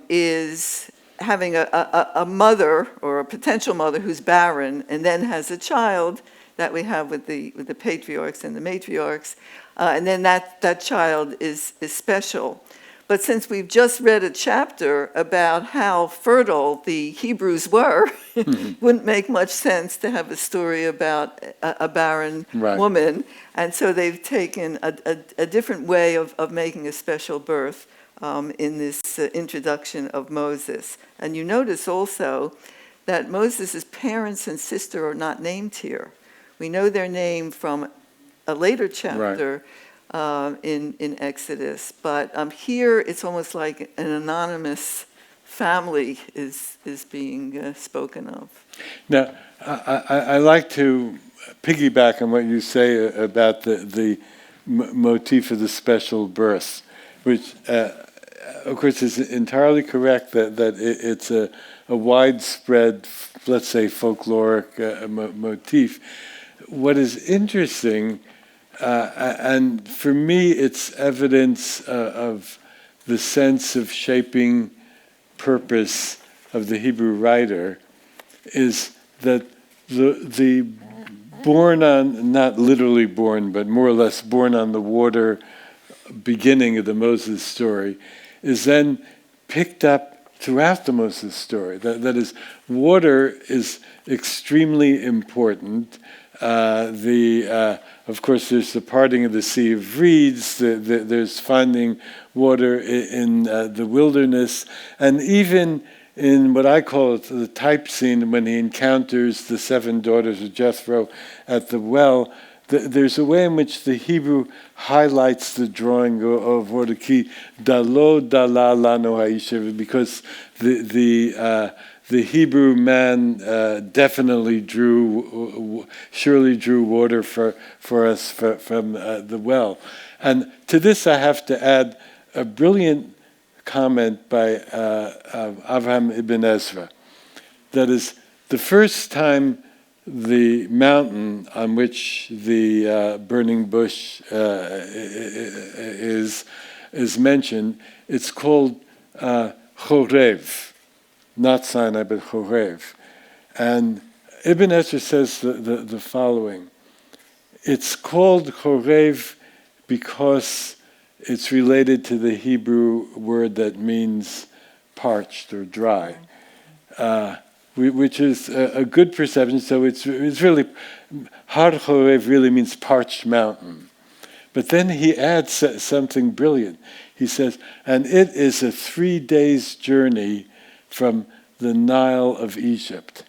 is having a mother or a potential mother who's barren and then has a child that we have with the patriarchs and the matriarchs, and then that child is special. But since we've just read a chapter about how fertile the Hebrews were, it wouldn't make much sense to have a story about a barren woman. And so they've taken a different way of making a special birth in this introduction of Moses. And you notice also that Moses' parents and sister are not named here. We know their name from a later chapter in Exodus. But here it's almost like an anonymous family is being spoken of. Now, I like to piggyback on what you say about the motif of the special birth, which, of course, is entirely correct that it's a widespread, let's say, folkloric motif. What is interesting, and for me, it's evidence of the sense of shaping purpose of the Hebrew writer, is that the born on, not literally born, but more or less born on the water beginning of the Moses story, is then picked up throughout the Moses story. That is, water is extremely important. Of course, there's the parting of the Sea of Reeds, there's finding water in the wilderness, and even in what I call the type scene, when he encounters the 7 daughters of Jethro at the well, there's a way in which the Hebrew highlights the drawing of water, ki dalo dala lano haisha, because the Hebrew man definitely surely drew water for us from the well. And to this I have to add a brilliant comment by Avraham ibn Ezra. That is, the first time the mountain on which the burning bush is mentioned, it's called Chorev, not Sinai, but Chorev. And Ibn Ezra says the following: it's called Chorev because it's related to the Hebrew word that means parched or dry, which is a good perception. So it's really, Har Chorev really means parched mountain. But then he adds something brilliant. He says, and it is a 3 days journey from the Nile of Egypt.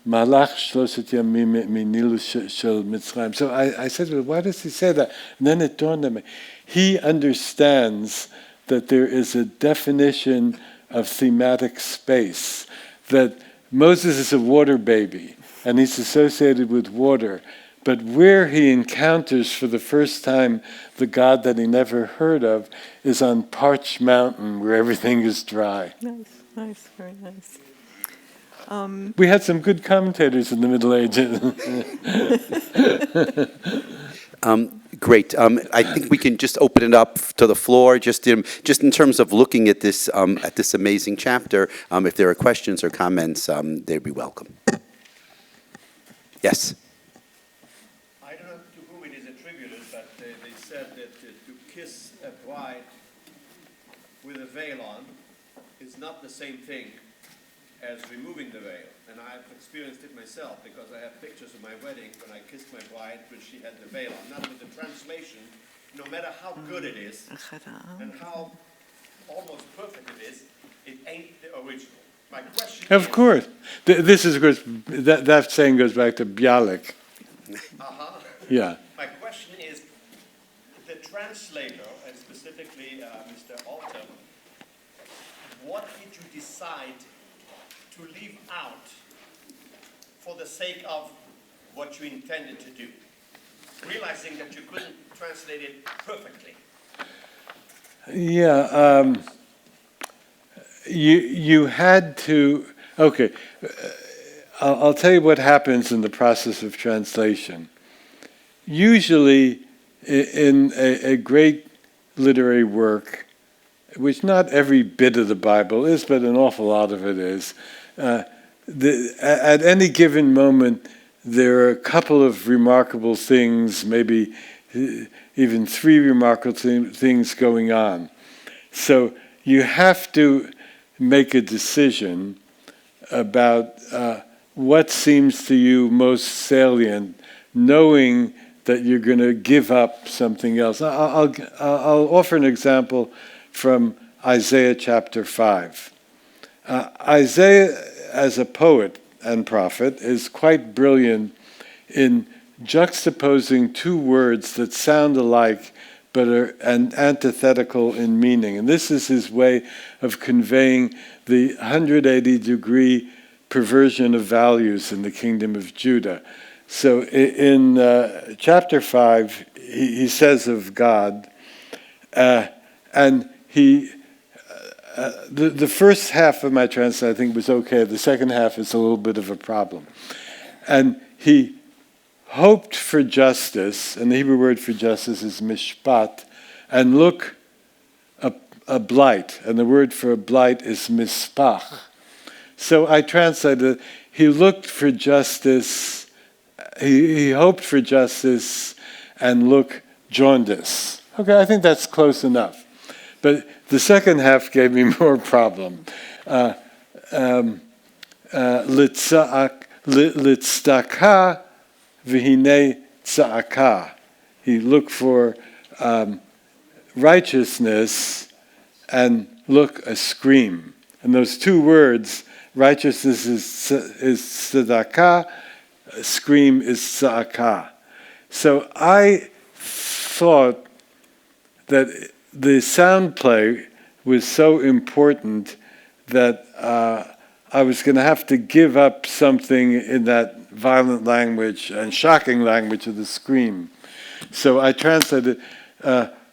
Malach shloshet yamim minilu shel Mitzrayim. So I said, well, why does he say that? And then it dawned on me. He understands that there is a definition of thematic space, that Moses is a water baby, and he's associated with water. But where he encounters for the first time the God that he never heard of is on Parched Mountain, where everything is dry. Nice, very nice. We had some good commentators in the Middle Ages. Great. I think we can just open it up to the floor, just in terms of looking at this amazing chapter. If there are questions or comments, they'd be welcome. Yes. I don't know to whom it is attributed, but they said that to kiss a bride with a veil on is not the same thing as removing the veil. And I've experienced it myself, because I have pictures of my wedding when I kissed my bride when she had the veil on. Now with the translation, no matter how good it is and how almost perfect it is, it ain't the original. My question Of course. This is, of course, that saying goes back to Bialik. Yeah. My question is, the translator, and specifically Mr. Alter, what did you decide to leave out for the sake of what you intended to do, realizing that you couldn't translate it perfectly? Yeah, you had to, okay, I'll tell you what happens in the process of translation. Usually in a great literary work, which not every bit of the Bible is, but an awful lot of it is, at any given moment, there are a couple of remarkable things, maybe even 3 remarkable things going on. So you have to make a decision about what seems to you most salient, knowing that you're going to give up something else. I'll offer an example from Isaiah chapter 5. Isaiah, as a poet and prophet, is quite brilliant in juxtaposing two words that sound alike but are antithetical in meaning. And this is his way of conveying the 180-degree perversion of values in the kingdom of Judah. So in chapter 5, he says of God, and the first half of my translation I think was okay. The second half is a little bit of a problem. And he hoped for justice, and the Hebrew word for justice is mishpat, and look, a blight, and the word for a blight is mispach. So I translated, he looked for justice, he hoped for justice, and look, jaundice. Okay, I think that's close enough. But the second half gave me more problem. Litzdaka v'hinei tza'aka. He looked for righteousness and look, a scream. And those two words, righteousness is tzedakah, scream is tza'aka. So I thought that the sound play was so important that I was going to have to give up something in that violent language and shocking language of the scream. So I translated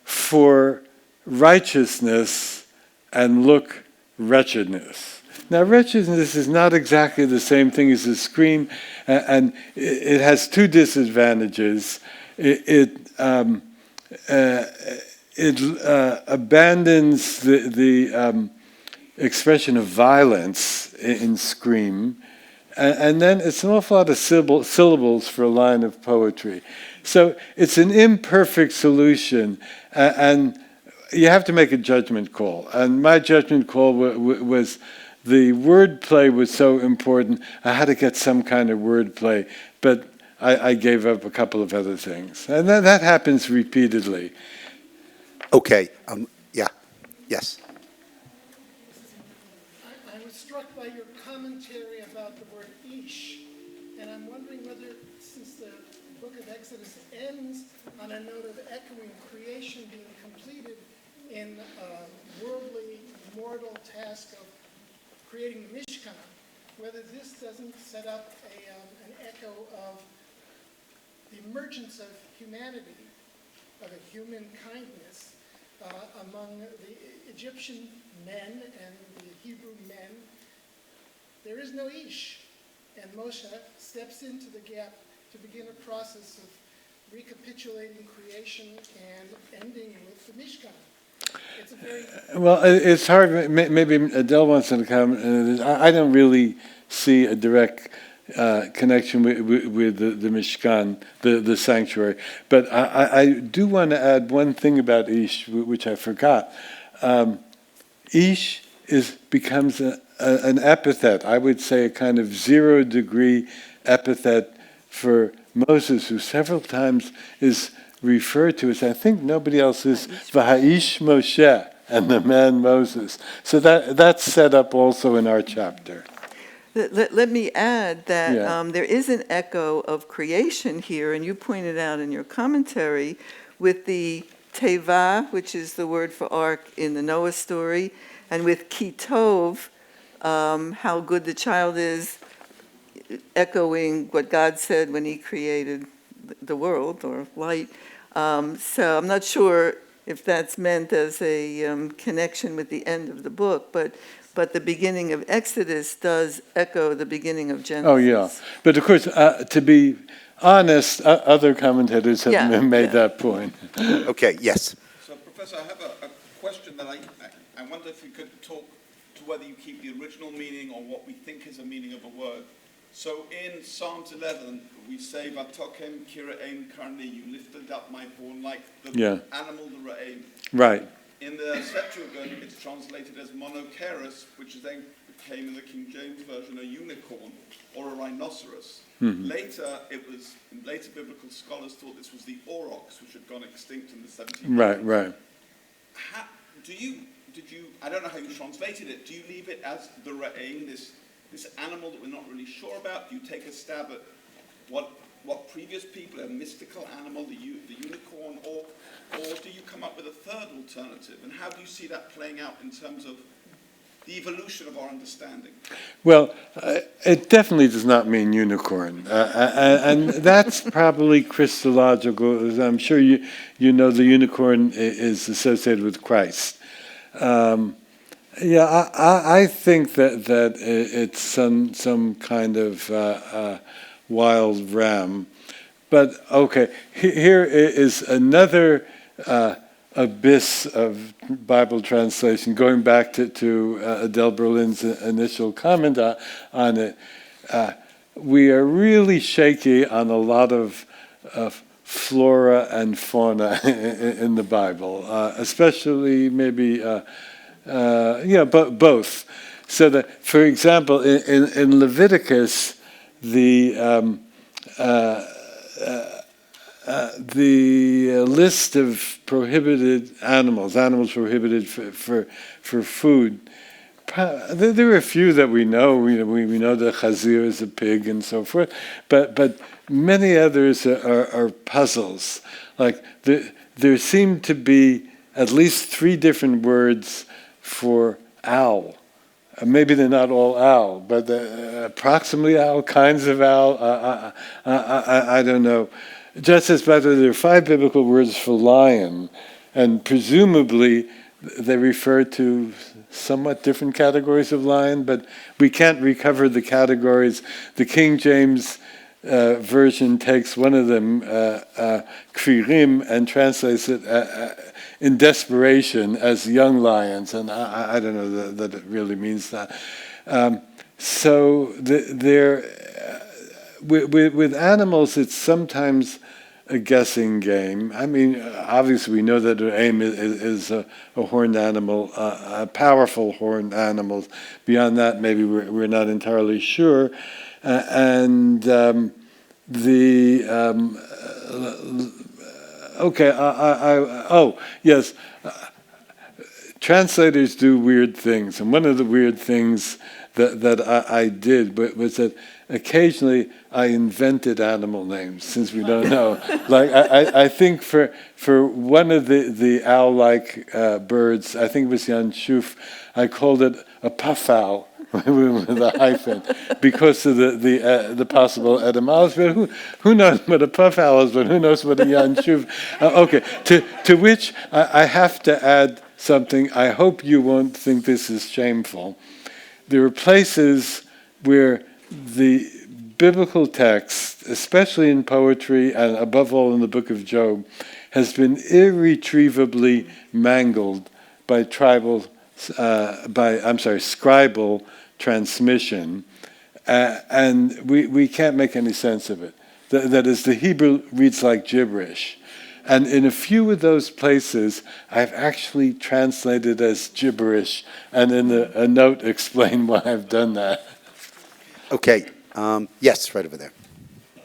for righteousness and look, wretchedness. Now, wretchedness is not exactly the same thing as a scream, and it has two disadvantages. It abandons the expression of violence in scream, and then it's an awful lot of syllables for a line of poetry. So it's an imperfect solution, and you have to make a judgment call. And my judgment call was the wordplay was so important, I had to get some kind of wordplay, but I gave up a couple of other things. And that happens repeatedly. Okay, yeah, yes. I was struck by your commentary about the word ish, and I'm wondering whether, since the book of Exodus ends on a note of echoing creation being completed in a worldly, mortal task of creating the Mishkan, whether this doesn't set up an echo of the emergence of humanity, of a human kindness among the Egyptian men and the Hebrew men. There is no Ish, and Moshe steps into the gap to begin a process of recapitulating creation and ending with the Mishkan. It's a very... Well, it's hard. Maybe Adele wants to comment. I don't really see a direct connection with the Mishkan, the sanctuary. But I do want to add one thing about Ish, which I forgot. Ish becomes an epithet, I would say a kind of 0-degree epithet for Moses, who several times is referred to as, I think nobody else is, V'ha'ish Moshe, and the man Moses. So that's set up also in our chapter. Let me add that Yeah. there is an echo of creation here, and you pointed out in your commentary with the teva, which is the word for ark in the Noah story, and with kitov, how good the child is, echoing what God said when he created the world, or light. So I'm not sure if that's meant as a connection with the end of the book, but the beginning of Exodus does echo the beginning of Genesis. Oh, yeah. But of course, to be honest, other commentators have made that point. Okay, yes. So, Professor, I have a question that I wonder if you could talk to whether you keep the original meaning or what we think is a meaning of a word. So in Psalms 11, we say, Vatokem kira'im karni, you lifted up my horn like the animal, the ra'im. Right. In the Septuagint, it's translated as monoceros, which then became in the King James Version a unicorn or a rhinoceros. Mm-hmm. Later biblical scholars thought this was the aurochs, which had gone extinct in the 1700s. Right. I don't know how you translated it. Do you leave it as the ra'im, this animal that we're not really sure about? Do you take a stab at what what previous people, a mystical animal, the unicorn, or do you come up with a third alternative? And how do you see that playing out in terms of the evolution of our understanding? Well, it definitely does not mean unicorn. And that's probably Christological. As I'm sure you know the unicorn is associated with Christ. Yeah, I think that it's some kind of wild ram. But okay, here is another abyss of Bible translation, going back to Adele Berlin's initial comment on it. We are really shaky on a lot of flora and fauna in the Bible, especially maybe, both. So that, for example, in Leviticus, the list of prohibited animals prohibited for food. There are a few that we know. We know the chazir is a pig and so forth, but many others are puzzles. Like there seem to be at least 3 different words for owl. Maybe they're not all owl, but approximately owl, kinds of owl. I don't know. Just as better, there are 5 biblical words for lion, and presumably they refer to somewhat different categories of lion, but we can't recover the categories. The King James version takes one of them, kfirim, and translates it in desperation as young lions, and I don't know that it really means that. So with animals, it's sometimes a guessing game. I mean, obviously we know that the aim is a horned animal, a powerful horned animal. Beyond that, maybe we're not entirely sure. Yes. Translators do weird things, and one of the weird things that I did was that occasionally I invented animal names, since we don't know. Like I think for one of the owl-like birds, I think it was Jan Schuf, I called it a puff owl with a hyphen because of the possible etymology. But who knows what a puff owl is? But who knows what a Jan Schuf? Okay. To which I have to add something. I hope you won't think this is shameful. There are places where the biblical text, especially in poetry and above all in the book of Job, has been irretrievably mangled by scribal transmission, and we can't make any sense of it. That is, the Hebrew reads like gibberish. And in a few of those places, I've actually translated as gibberish, and in a note explain why I've done that. Okay. Yes, right over there. Can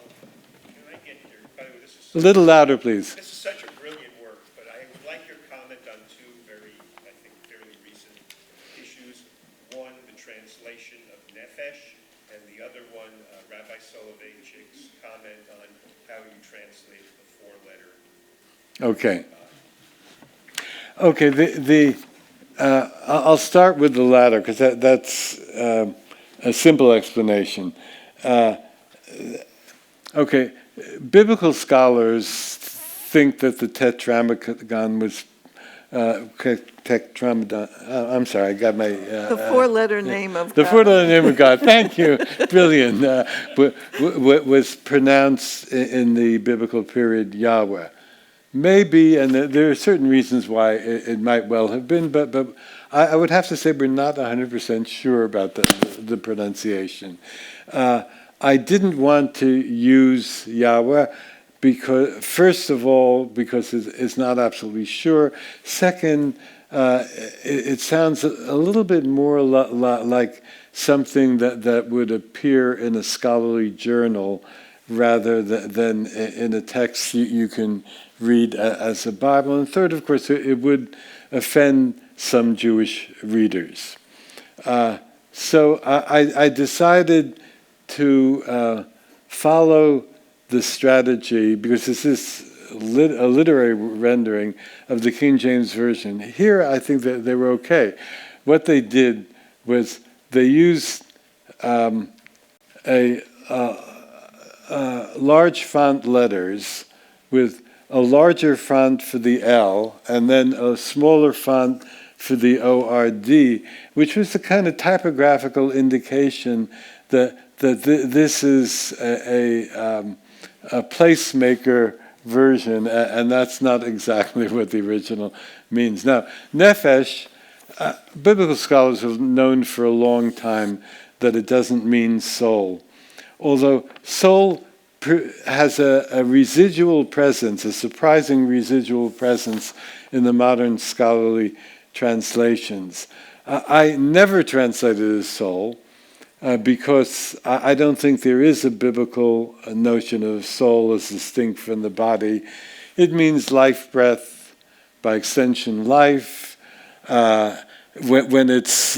I get your, by the way, this is A little louder, please. this is such a brilliant work, but I would like your comment on 2 very, I think, fairly recent issues. One, the translation of Nefesh, and the other one, Rabbi Soloveitchik's comment on how you translate the 4-letter. Okay. Okay. I'll start with the latter because that's a simple explanation. Okay, biblical scholars think that the Tetragrammaton was I'm sorry, I got my The 4-letter name of the God. 4-letter name of God. Thank you, brilliant. Was pronounced in the biblical period Yahweh. Maybe, and there are certain reasons why it might well have been, but I would have to say we're not 100% sure about the pronunciation. I didn't want to use Yahweh because, first of all, because it's not absolutely sure. Second, it sounds a little bit more like something that would appear in a scholarly journal rather than in a text you can read as a Bible. And third, of course, it would offend some Jewish readers. So I decided to follow the strategy, because this is a literary rendering of the King James Version. Here, I think that they were okay. What they did was they used large font letters with a larger font for the L and then a smaller font for the ORD, which was the kind of typographical indication that this is a placemaker version, and that's not exactly what the original means. Now, nefesh, biblical scholars have known for a long time that it doesn't mean soul, although soul has a residual presence, a surprising residual presence in the modern scholarly translations. I never translated it as soul because I don't think there is a biblical notion of soul as distinct from the body. It means life breath, by extension life. When it's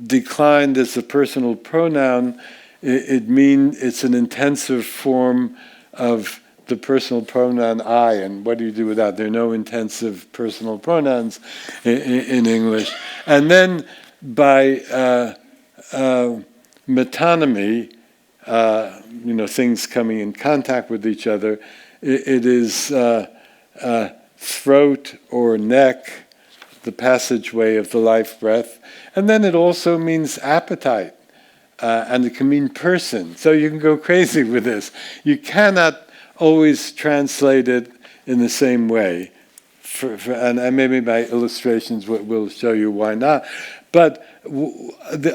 declined as a personal pronoun, it's an intensive form of the personal pronoun I, and what do you do with that? There are no intensive personal pronouns in English. And then by metonymy, things coming in contact with each other, it is throat or neck, the passageway of the life breath, and then it also means appetite. And it can mean person. So you can go crazy with this. You cannot always translate it in the same way. And maybe my illustrations will show you why not. But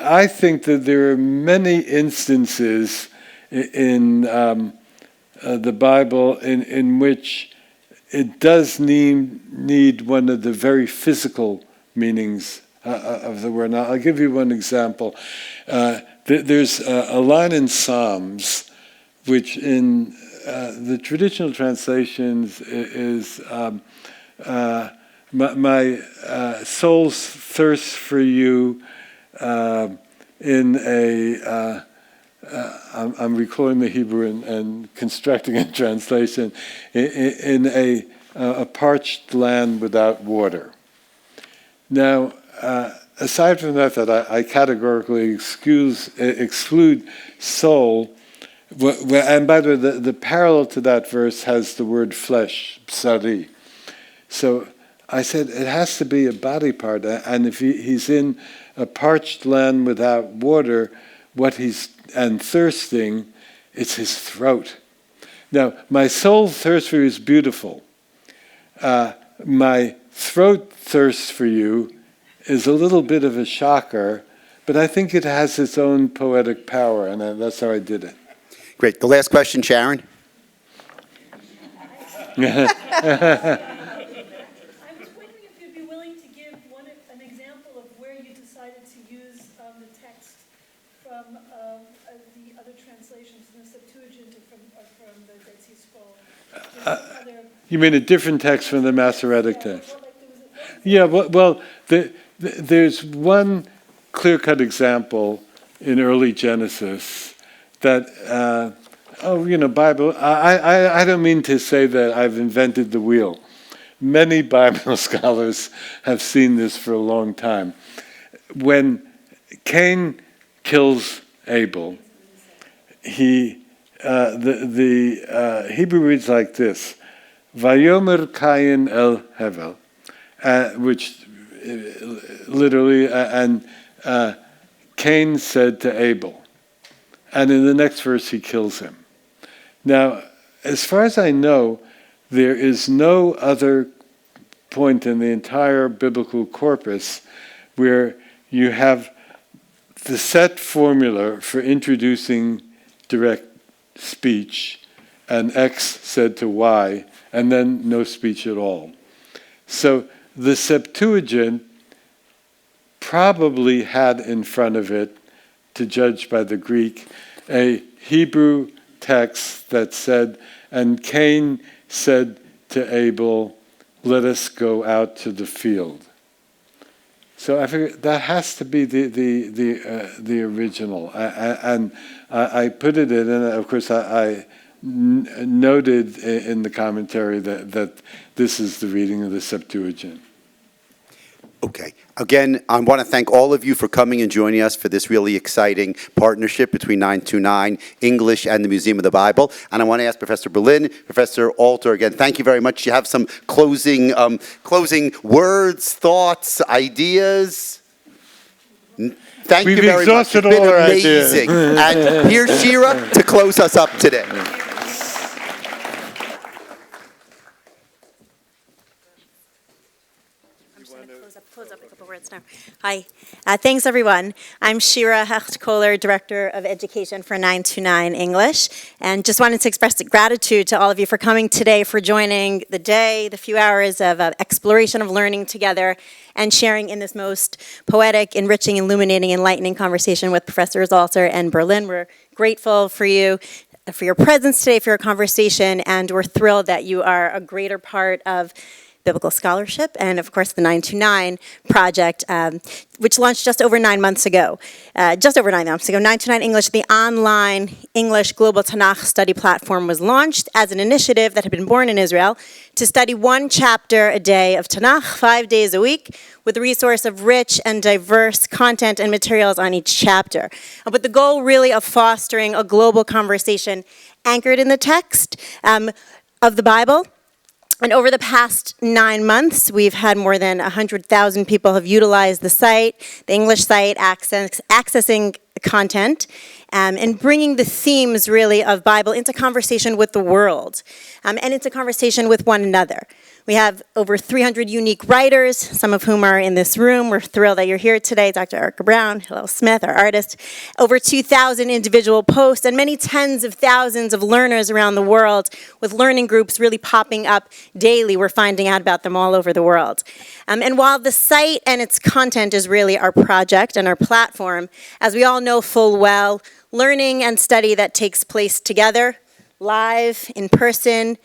I think that there are many instances in the Bible in which it does need one of the very physical meanings of the word. Now, I'll give you one example. There's a line in Psalms, which in the traditional translations is my soul's thirst for you in a, I'm recalling the Hebrew and constructing a translation, in a parched land without water. Now, aside from that I categorically exclude soul, and by the way, the parallel to that verse has the word flesh, psari. So I said it has to be a body part, and if he's in a parched land without water, and thirsting, it's his throat. Now, my soul thirst for you is beautiful. My throat thirst for you is a little bit of a shocker, but I think it has its own poetic power, and that's how I did it. Great. The last question, Sharon. I was wondering if you'd be willing to give an example of where you decided to use the text from the other translations, from the Septuagint or from the Dead Sea Scroll. You mean a different text from the Masoretic text? Yeah, well, there's one clear-cut example in early Genesis that, Bible, I don't mean to say that I've invented the wheel. Many Bible scholars have seen this for a long time. When Cain kills Abel, the Hebrew reads like this, Vayomer Cain el Hevel, which literally, and Cain said to Abel. And in the next verse, he kills him. Now, as far as I know, there is no other point in the entire biblical corpus where you have the set formula for introducing direct speech, and X said to Y, and then no speech at all. So the Septuagint probably had in front of it, to judge by the Greek, a Hebrew text that said, and Cain said to Abel, let us go out to the field. So I figured that has to be the original, and I put it in, and of course I noted in the commentary that this is the reading of the Septuagint. Okay. Again, I want to thank all of you for coming and joining us for this really exciting partnership between 929 English and the Museum of the Bible. And I want to ask Professor Berlin, Professor Alter, again, thank you very much. You have some closing words, thoughts, ideas? Thank you very much. It's been amazing. And here's Shira to close us up today. Close up a couple words now. Hi. Thanks, everyone. I'm Shira Hecht-Kohler, Director of Education for 929 English, and just wanted to express gratitude to all of you for coming today, for joining the day, the few hours of exploration of learning together, and sharing in this most poetic, enriching, illuminating, enlightening conversation with Professors Alter and Berlin. We're grateful for you, for your presence today, for your conversation, and we're thrilled that you are a greater part of biblical scholarship, and of course the 929 project, which launched just over 9 months ago. 929 English, the online English Global Tanakh study platform, was launched as an initiative that had been born in Israel to study one chapter a day of Tanakh, 5 days a week, with a resource of rich and diverse content and materials on each chapter. With the goal really of fostering a global conversation anchored in the text of the Bible. And over the past 9 months, we've had more than 100,000 people have utilized the site, the English site, accessing content, and bringing the themes really of Bible into conversation with the world, and into conversation with one another. We have over 300 unique writers, some of whom are in this room. We're thrilled that you're here today. Dr. Erica Brown, Hillel Smith, our artist. Over 2,000 individual posts and many tens of thousands of learners around the world with learning groups really popping up daily. We're finding out about them all over the world. And while the site and its content is really our project and our platform, as we all know full well, learning and study that takes place together, live, in person,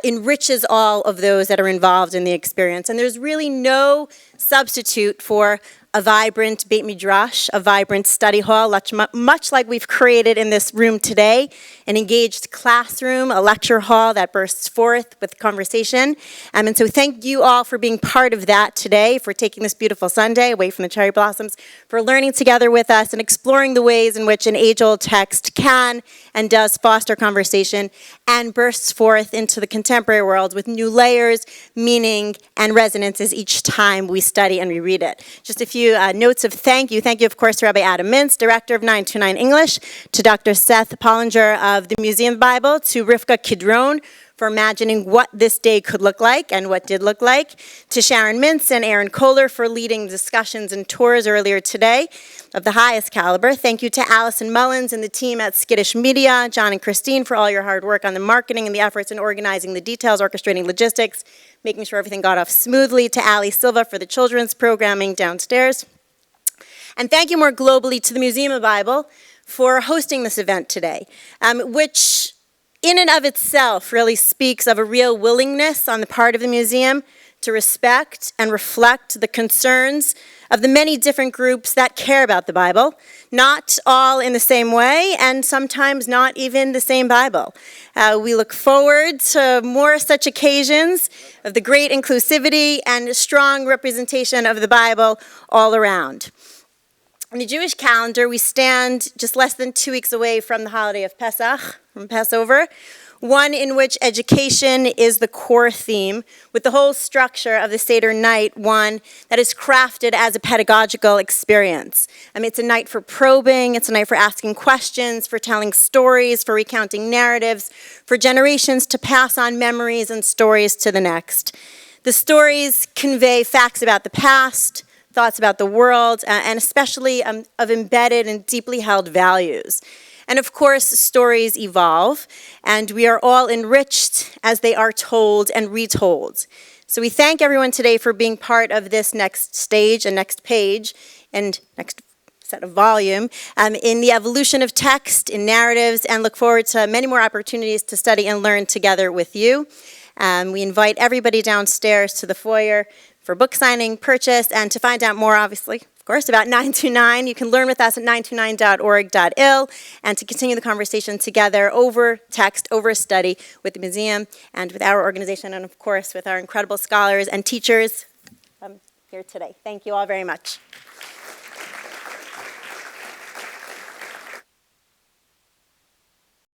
enriches all of those that are involved in the experience. And there's really no substitute for a vibrant Beit Midrash, a vibrant study hall, much like we've created in this room today, an engaged classroom, a lecture hall that bursts forth with conversation. And so thank you all for being part of that today, for taking this beautiful Sunday away from the cherry blossoms, for learning together with us and exploring the ways in which an age-old text can and does foster conversation and bursts forth into the contemporary world with new layers, meaning, and resonances each time we study and reread it. Just a few notes of thank you. Thank you, of course, to Rabbi Adam Mintz, Director of 929 English, to Dr. Seth Pollinger of the Museum of the Bible, to Rivka Kidron for imagining what this day could look like and what did look like, to Sharon Mintz and Aaron Kohler for leading discussions and tours earlier today of the highest caliber. Thank you to Allison Mullins and the team at Skittish Media, John and Christine for all your hard work on the marketing and the efforts in organizing the details, orchestrating logistics, making sure everything got off smoothly, to Ali Silva for the children's programming downstairs. And thank you more globally to the Museum of the Bible for hosting this event today, which in and of itself really speaks of a real willingness on the part of the museum to respect and reflect the concerns of the many different groups that care about the Bible, not all in the same way, and sometimes not even the same Bible. We look forward to more such occasions of the great inclusivity and strong representation of the Bible all around. On the Jewish calendar, we stand just less than 2 weeks away from the holiday of Pesach, from Passover, one in which education is the core theme, with the whole structure of the Seder night, one that is crafted as a pedagogical experience. It's a night for probing, it's a night for asking questions, for telling stories, for recounting narratives, for generations to pass on memories and stories to the next. The stories convey facts about the past, thoughts about the world, and especially of embedded and deeply held values. And of course, stories evolve, and we are all enriched as they are told and retold. So we thank everyone today for being part of this next stage and next page and next set of volume in the evolution of text, in narratives, and look forward to many more opportunities to study and learn together with you. We invite everybody downstairs to the foyer for book signing, purchase, and to find out more, obviously, of course, about 929. You can learn with us at 929.org.il and to continue the conversation together over text, over a study with the museum and with our organization and, of course, with our incredible scholars and teachers here today. Thank you all very much.